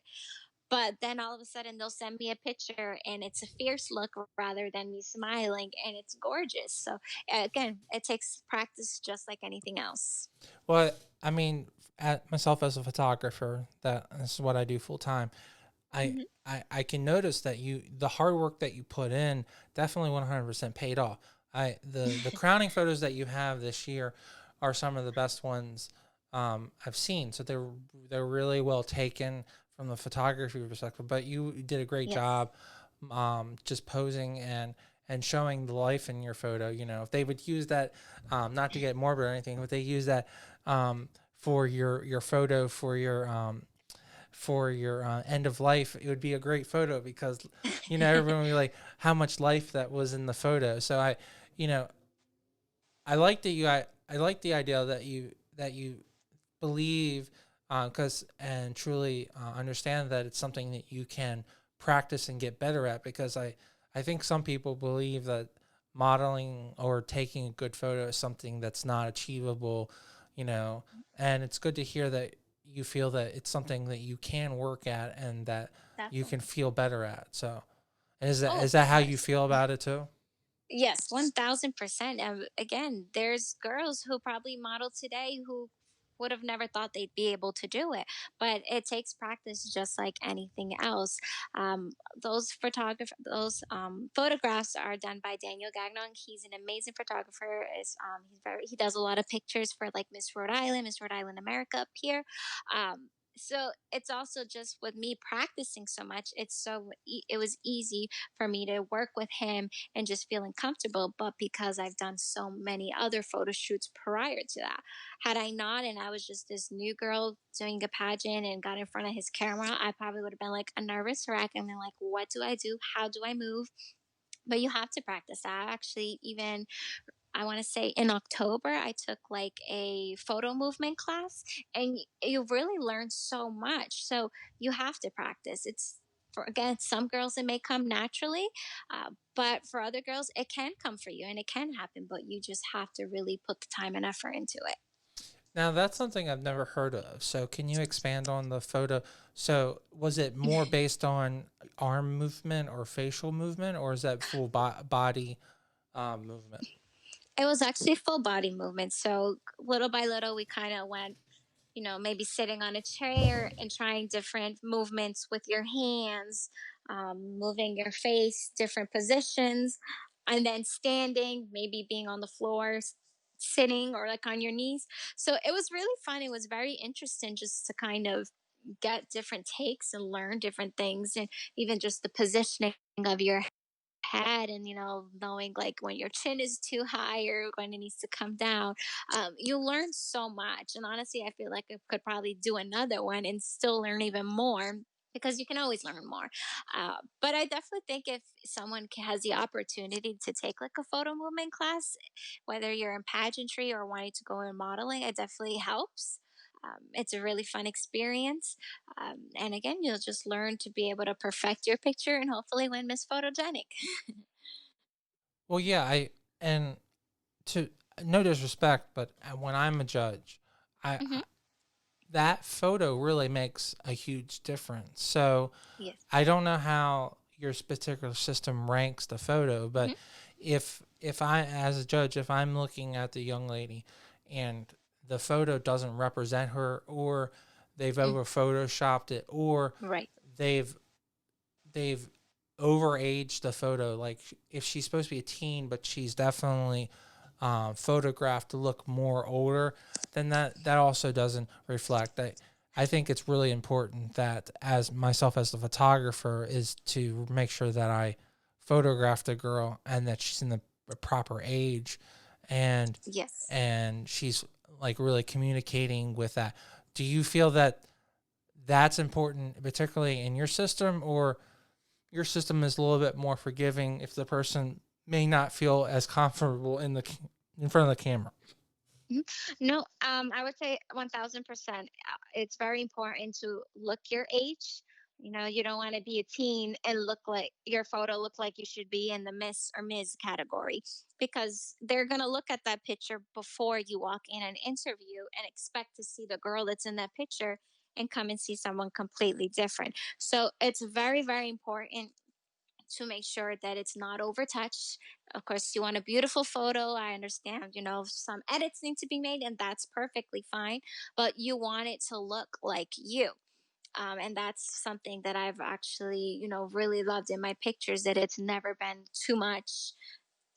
But then all of a sudden they'll send me a picture and it's a fierce look rather than me smiling and it's gorgeous. So again, it takes practice just like anything else. Well, I mean, at myself as a photographer, that is what I do full time. I, Mhm. I can notice that the hard work that you put in definitely 100% paid off. The crowning photos that you have this year are some of the best ones I've seen. So they're really well taken from the photography perspective. But you did a great Yes. job, just posing and showing the life in your photo. You know, if they would use that, not to get morbid or anything, but they use that for your photo for your end of life, it would be a great photo because, you know, everyone would be like, how much life that was in the photo. So you know, I like that I like the idea that you believe, because and truly understand that it's something that you can practice and get better at. Because I think some people believe that modeling or taking a good photo is something that's not achievable, you know. And it's good to hear that you feel that it's something that you can work at and that you can Definitely. feel better at. So Oh, is of that how you course. feel about it too? Yes, 1000%. Again, there's girls who probably model today who would have never thought they'd be able to do it, but it takes practice just like anything else. Those photographs are done by Daniel Gagnon. He's an amazing photographer. He does a lot of pictures for like Miss Rhode Island America up here. So it's also just with me practicing so much, it was easy for me to work with him and just feeling comfortable. But because I've done so many other photo shoots prior to that, had I not, and I was just this new girl doing a pageant and got in front of his camera, I probably would have been like a nervous wreck and been like, what do I do? How do I move? But you have to practice that. Actually, even I want to say in October, I took like a photo movement class, and you really learn so much. So you have to practice. It's for again, some girls it may come naturally, but for other girls it can come for you and it can happen. But you just have to really put the time and effort into it. Now that's something I've never heard of. So can you expand on the photo? So was it more based on arm movement or facial movement, or is that full body movement? It was actually full body movement. So little by little, we kind of went, maybe sitting on a chair and trying different movements with your hands, moving your face, different positions, and then standing, maybe being on the floor, sitting, or like on your knees. So it was really fun. It was very interesting just to kind of get different takes and learn different things, and even just the positioning of your head, and knowing like when your chin is too high or when it needs to come down. You learn so much, and honestly I feel like I could probably do another one and still learn even more, because you can always learn more. But I definitely think if someone has the opportunity to take like a photo movement class, whether you're in pageantry or wanting to go in modeling, it definitely helps. It's a really fun experience. And again, you'll just learn to be able to perfect your picture and hopefully win Miss Photogenic. Well, yeah, and to no disrespect, but when I'm a judge, Hmm. that photo really makes a huge difference. So Yes. I don't know how your particular system ranks the photo, but Hmm. if I, as a judge, if I'm looking at the young lady and the photo doesn't represent her, or they've Mm. over photoshopped it, or Right. they've they've overaged the photo, like if she's supposed to be a teen but she's definitely photographed to look more older, then that also doesn't reflect. I think it's really important that as myself as the photographer is to make sure that I photograph the girl and that she's in the proper age, and Yes. she's like really communicating with that. Do you feel that that's important, particularly in your system, or your system is a little bit more forgiving if the person may not feel as comfortable in front of the camera? Mhm. No, I would say 1000%. It's very important to look your age. You know, you don't want to be a teen and look like your photo look like you should be in the Miss or Ms category because they're going to look at that picture before you walk in an interview and expect to see the girl that's in that picture and come and see someone completely different. So it's very, very important to make sure that it's not overtouched. Of course, you want a beautiful photo. I understand, some edits need to be made, and that's perfectly fine, but you want it to look like you. And that's something that I've actually, really loved in my pictures that it's never been too much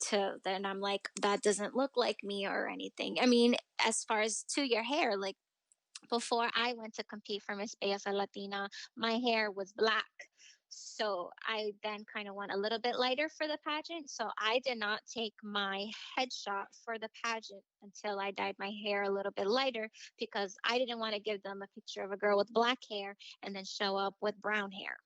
to then I'm like, that doesn't look like me or anything. I mean, as far as to your hair, like before I went to compete for Miss Belleza Latina, my hair was black. So I then kind of went a little bit lighter for the pageant. So I did not take my headshot for the pageant until I dyed my hair a little bit lighter because I didn't want to give them a picture of a girl with black hair and then show up with brown hair.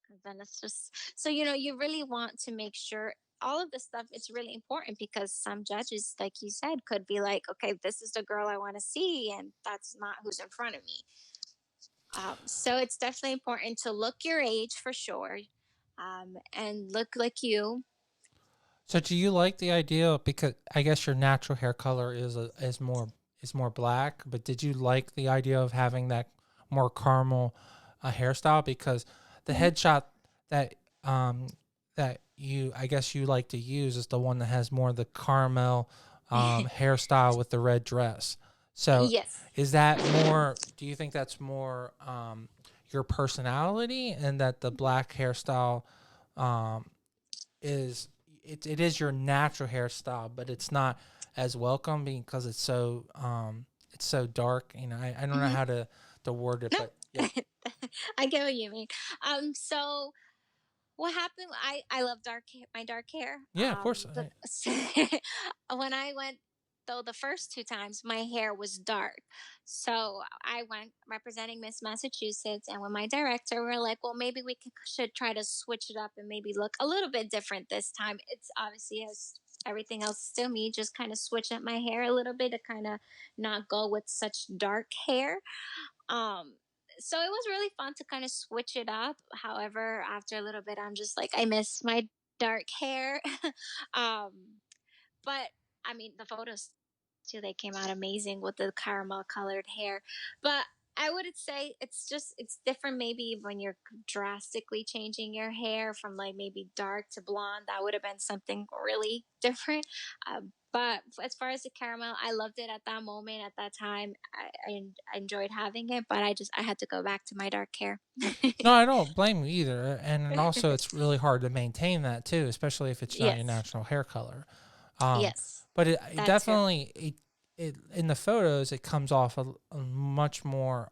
Because then it's just so you really want to make sure all of this stuff it's really important because some judges like you said could be like, okay, this is the girl I want to see and that's not who's in front of me. So it's definitely important to look your age for sure, and look like you. So do you like the idea, because I guess your natural hair color is more black, but did you like the idea of having that more caramel hairstyle? Because the Mhm. headshot that that you, I guess, you like to use is the one that has more of the caramel hairstyle with the red dress. So Yes, is that more, do you think that's more your personality, and that the black hairstyle um, is it is your natural hairstyle, but it's not as welcome because it's so dark. I don't know hmm how to word it, no, but yeah. I get what you mean. So what happened? I love my dark hair. Yeah, of course. When I went though the first two times, my hair was dark. So I went representing Miss Massachusetts, and with my director, we are like, well, maybe should try to switch it up and maybe look a little bit different this time. It's obviously as everything else still me, just kind of switch up my hair a little bit to kind of not go with such dark hair. Um, so it was really fun to kind of switch it up. However, after a little bit, I'm just like, I miss my dark hair. um, but I mean, the photos too, they came out amazing with the caramel colored hair. But I would say it's different maybe when you're drastically changing your hair from like maybe dark to blonde. That would have been something really different. But as far as the caramel, I loved it at that moment, at that time. I enjoyed having it, but I had to go back to my dark hair. No, I don't blame you either, and also it's really hard to maintain that too, especially if it's not your Yes, natural hair color. Um, yes, but it that too. definitely it in the photos it comes off a much more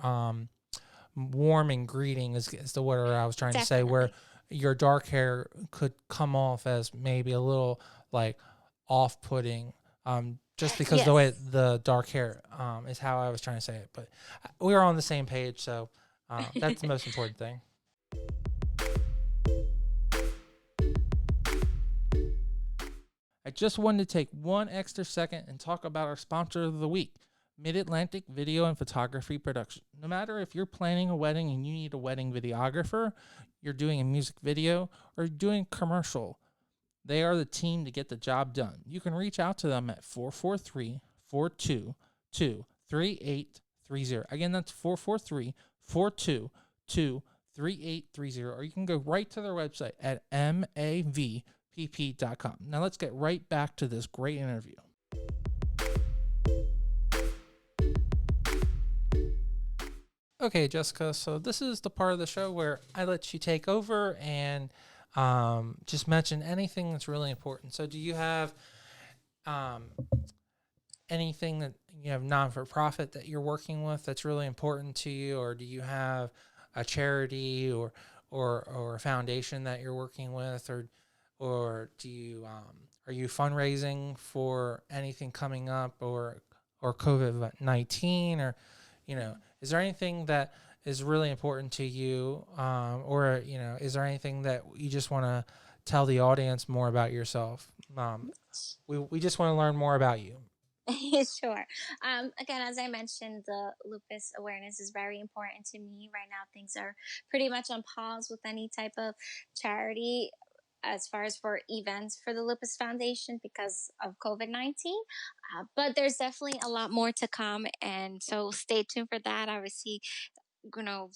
warm and greeting is the word I was trying to say, where Definitely. your dark hair could come off as maybe a little like off-putting, just because the way Yes. the dark hair is how I was trying to say it. But we are on the same page, so that's the most important thing. I just wanted to take one extra second and talk about our sponsor of the week, Mid Atlantic Video and Photography Production. No matter if you're planning a wedding and you need a wedding videographer, you're doing a music video, or doing a commercial, they are the team to get the job done. You can reach out to them at 443 422 3830. Again, that's 443 422 3830. Or you can go right to their website at mavpp.com. Now let's get right back to this great interview. Okay, Jessica, so this is the part of the show where I let you take over and just mention anything that's really important. So, do you have um, anything that you have non for profit that you're working with that's really important to you, or do you have a charity or a foundation that you're working with, or do you are you fundraising for anything coming up, or COVID-19, or is there anything that is really important to you, or is there anything that you just want to tell the audience more about yourself? We just want to learn more about you. Sure. Again, as I mentioned, the lupus awareness is very important to me. Right now, things are pretty much on pause with any type of charity as far as for events for the Lupus Foundation because of COVID-19. But there's definitely a lot more to come. And so stay tuned for that. Obviously,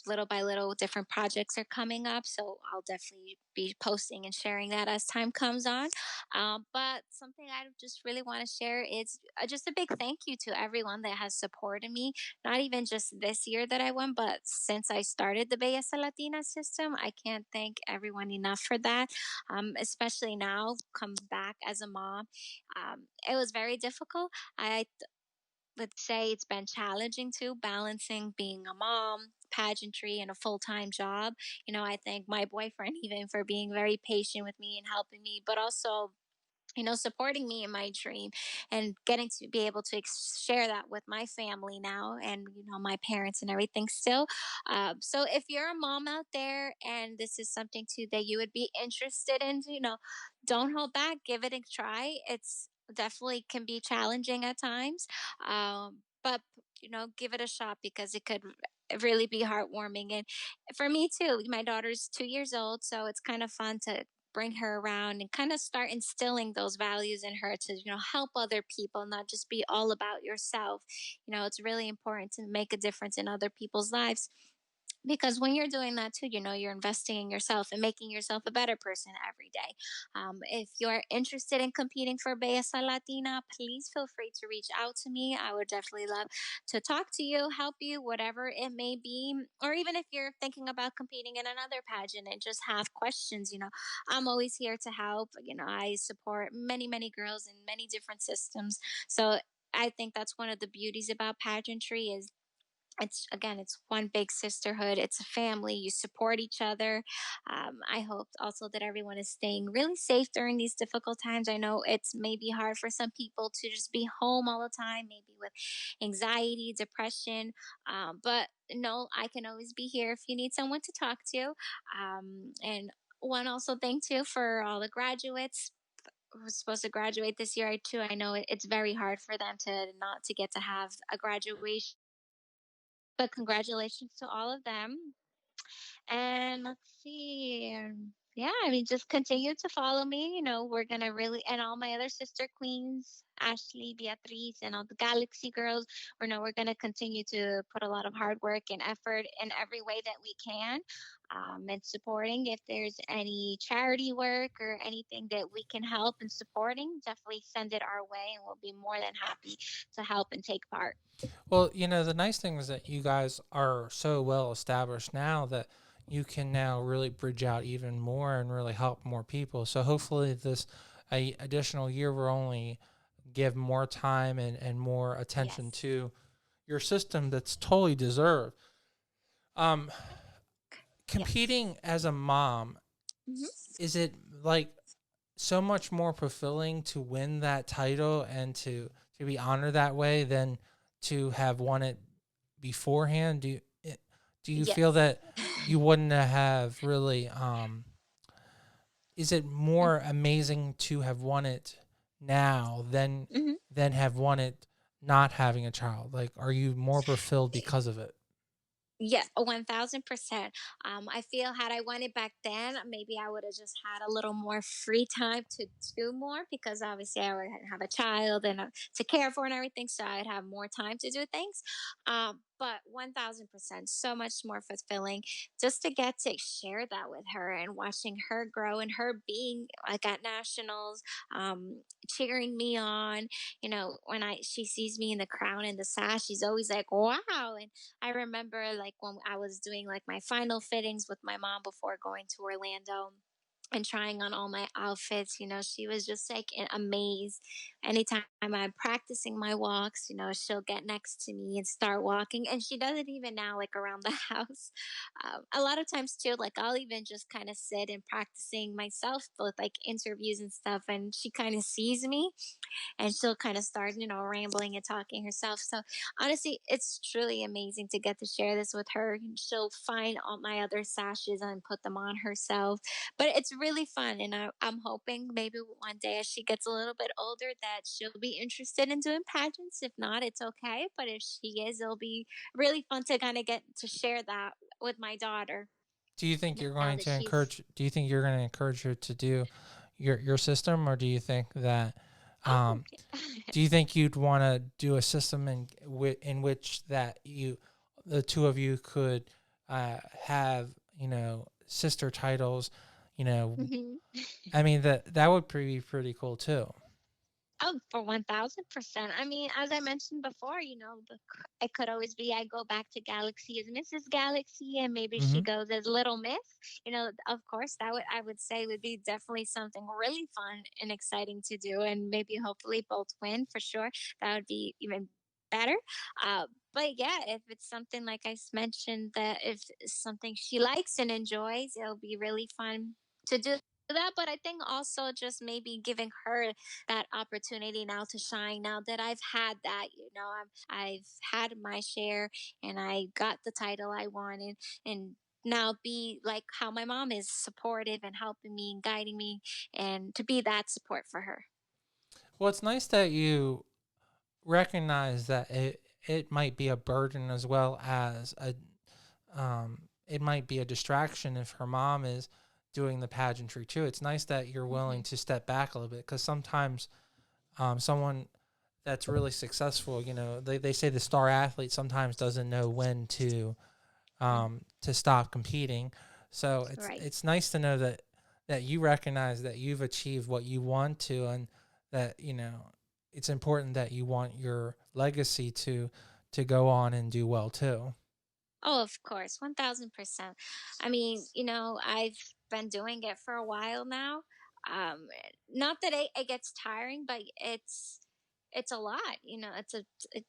little by little, different projects are coming up. So I'll definitely be posting and sharing that as time comes on. But something I just really want to share is just a big thank you to everyone that has supported me, not even just this year that I won, but since I started the Belleza Latina system. I can't thank everyone enough for that, especially now, come back as a mom. It was very difficult. I would say it's been challenging too, balancing being a mom, pageantry, and a full time job. I thank my boyfriend even for being very patient with me and helping me, but also supporting me in my dream and getting to be able to share that with my family now and, my parents and everything still. So if you're a mom out there and this is something too that you would be interested in, don't hold back, give it a try. It's definitely can be challenging at times. But, give it a shot because it could really be heartwarming. And for me too, my daughter's 2 years old. So it's kind of fun to bring her around and kind of start instilling those values in her to help other people, not just be all about yourself. It's really important to make a difference in other people's lives because when you're doing that too, you're investing in yourself and making yourself a better person every day. If you're interested in competing for Belleza Latina, please feel free to reach out to me. I would definitely love to talk to you, help you, whatever it may be. Or even if you're thinking about competing in another pageant and just have questions, I'm always here to help. I support many, many girls in many different systems. So I think that's one of the beauties about pageantry is it's one big sisterhood. It's a family. You support each other. I hope also that everyone is staying really safe during these difficult times. I know it's maybe hard for some people to just be home all the time, maybe with anxiety, depression. But no, I can always be here if you need someone to talk to. And one also thing too for all the graduates who's supposed to graduate this year too. I know it's very hard for them to not to get to have a graduation, but congratulations to all of them. And let's see. Yeah, I mean, just continue to follow me. We're going to really, and all my other sister queens, Ashley, Beatriz, and all the Galaxy girls, we're going to continue to put a lot of hard work and effort in every way that we can. And supporting if there's any charity work or anything that we can help in supporting, definitely send it our way and we'll be more than happy to help and take part. Well, the nice thing is that you guys are so well established now that you can now really bridge out even more and really help more people. So hopefully this additional year will only give more time and more attention Yes. to your system that's totally deserved. Um, Yes. Competing as a mom, Mhm. is it like so much more fulfilling to win that title and to be honored that way than to have won it beforehand? Do you feel Yes. that you wouldn't have really is it more amazing to have won it now Mhm. than have won it not having a child? Like, are you more fulfilled because of it? Yes, 1000%. I feel had I won it back then, maybe I would have just had a little more free time to do more because obviously I would have a child and to care for and everything. So I'd have more time to do things. But 1000%, so much more fulfilling just to get to share that with her and watching her grow and her being like at nationals, cheering me on. When she sees me in the crown and the sash, she's always like, wow. And I remember like when I was doing like my final fittings with my mom before going to Orlando and trying on all my outfits, she was just like amazed. Anytime I'm practicing my walks, she'll get next to me and start walking. And she does it even now, like around the house. A lot of times, too, like I'll even just kind of sit and practicing myself with like interviews and stuff. And she kind of sees me and she'll kind of start, rambling and talking herself. So honestly, it's truly amazing to get to share this with her. She'll find all my other sashes and put them on herself. But it's really fun, and I'm hoping maybe one day as she gets a little bit older that she'll be interested in doing pageants. If not, it's okay. But if she is, it'll be really fun to kind of get to share that with my daughter Do you think you're now going that to she's. encourage? Do you think you're going to encourage her to do your system, or do you think that Oh, um, do you think you'd want to do a system in which that the two of you could have sister titles? You know, mhm. I mean that would be pretty cool too. Oh, for 1000%. I mean, as I mentioned before, it could always be I go back to Galaxy as Mrs. Galaxy, and maybe she Hmm. goes as Little Miss. Of course, I would say would be definitely something really fun and exciting to do, and maybe hopefully both win for sure. That would be even better. Uh, but yeah, if it's something like mentioned, that if it's something she likes and enjoys, it'll be really fun to do that. But I think also just maybe giving her that opportunity now to shine, now that I've had that. I've had my share, and I got the title I wanted, and now be like how my mom is supportive and helping me and guiding me, and to be that support for her. Well, it's nice that you recognize that it might be a burden as well as it might be a distraction if her mom is doing the pageantry too. It's nice that you're willing Hmm. to step back a little bit because sometimes someone that's really successful, they say the star athlete sometimes doesn't know when to stop competing. So Right. it's nice to know that you recognize that you've achieved what you want to, and that it's important that you want your legacy to go on and do well too. Oh, of course, 1000%. I mean, I've been doing it for a while now. Um, Not that it gets tiring, but it's a lot. It,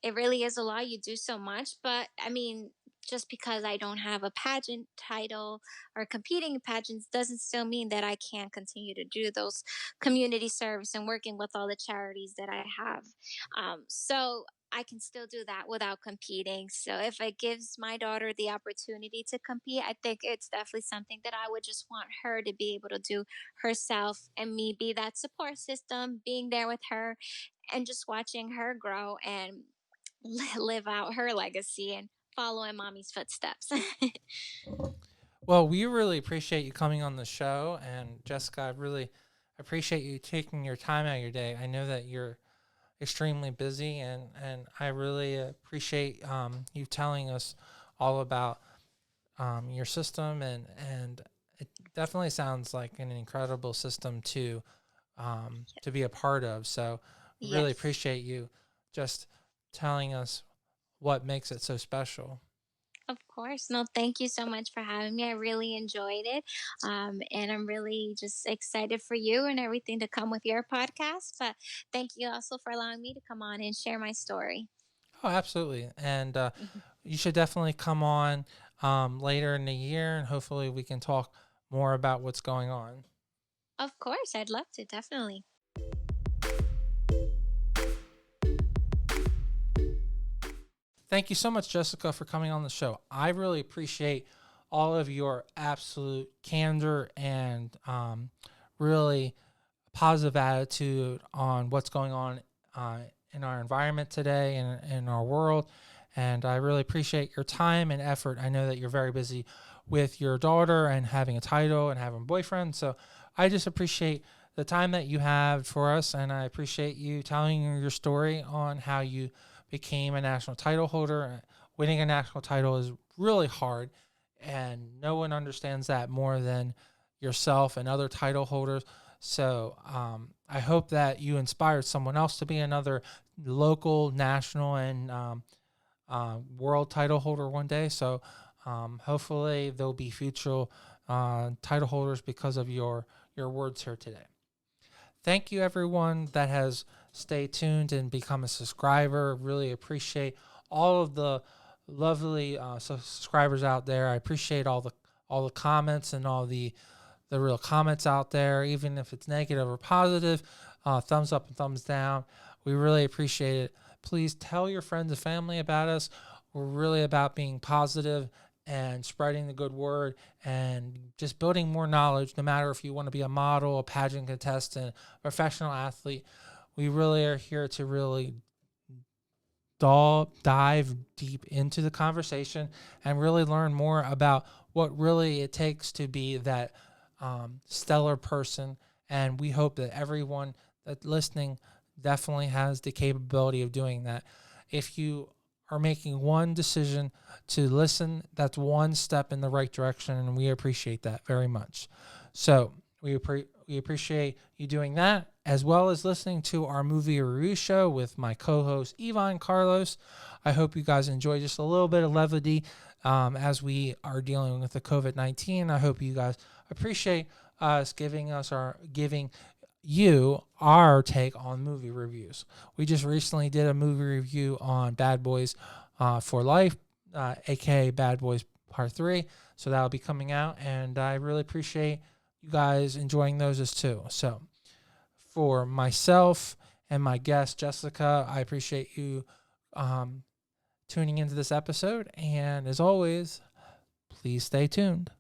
it really is a lot. You do so much, but I mean, just because I don't have a pageant title or competing in pageants doesn't still mean that I can't continue to do those community service and working with all the charities that I have. So I can still do that without competing. So if it gives my daughter the opportunity to compete, I think it's definitely something that I would just want her to be able to do herself, and me be that support system, being there with her and just watching her grow and live out her legacy and follow in mommy's footsteps. Well, we really appreciate you coming on the show, and Jessica, I really appreciate you taking your time out of your day. I know that you're extremely busy, and I really appreciate you telling us all about your system, and it definitely sounds like an incredible system to be a part of. So we really Yes, appreciate you just telling us what makes it so special. of course. No, thank you so much for having me. I really enjoyed it. And I'm really just excited for you and everything to come with your podcast. But thank you also for allowing me to come on and share my story. Oh, absolutely. And Mhm. you should definitely come on later in the year, and hopefully we can talk more about what's going on. Of course, I'd love to, definitely. Thank you so much, Jessica, for coming on the show. I really appreciate all of your absolute candor and really positive attitude on what's going on uh, in our environment today and in our world. And I really appreciate your time and effort. I know that you're very busy with your daughter and having a title and having a boyfriend. So I just appreciate the time that you have for us. And I appreciate you telling your story on how you became a national title holder. Winning a national title is really hard. And no one understands that more than yourself and other title holders. So I hope that you inspired someone else to be another local, national, and world title holder one day. So hopefully there'll be future title holders because of your words here today. Thank you, everyone that has stayed tuned and become a subscriber. Really appreciate all of the lovely subscribers out there. I appreciate all the comments and all the real comments out there, even if it's negative or positive. Thumbs up and thumbs down. We really appreciate it. Please tell your friends and family about us. We're really about being positive and spreading the good word and just building more knowledge, no matter if you want to be a model, a pageant contestant, professional athlete. We really are here to really dive deep into the conversation and really learn more about what really it takes to be that stellar person. And we hope that everyone that's listening definitely has the capability of doing that. If you are making one decision to listen, that's one step in the right direction, and we appreciate that very much. So we appreciate you doing that, as well as listening to our movie review show with my co-host Yvonne Carlos. I hope you guys enjoy just a little bit of levity as we are dealing with the COVID-19. I hope you guys appreciate us giving you our take on movie reviews. We just recently did a movie review on Bad Boys for Life, aka Bad Boys Part 3. So that'll be coming out, and I really appreciate you guys enjoying those as too. So for myself and my guest, Jessica, I appreciate you tuning into this episode. And as always, please stay tuned.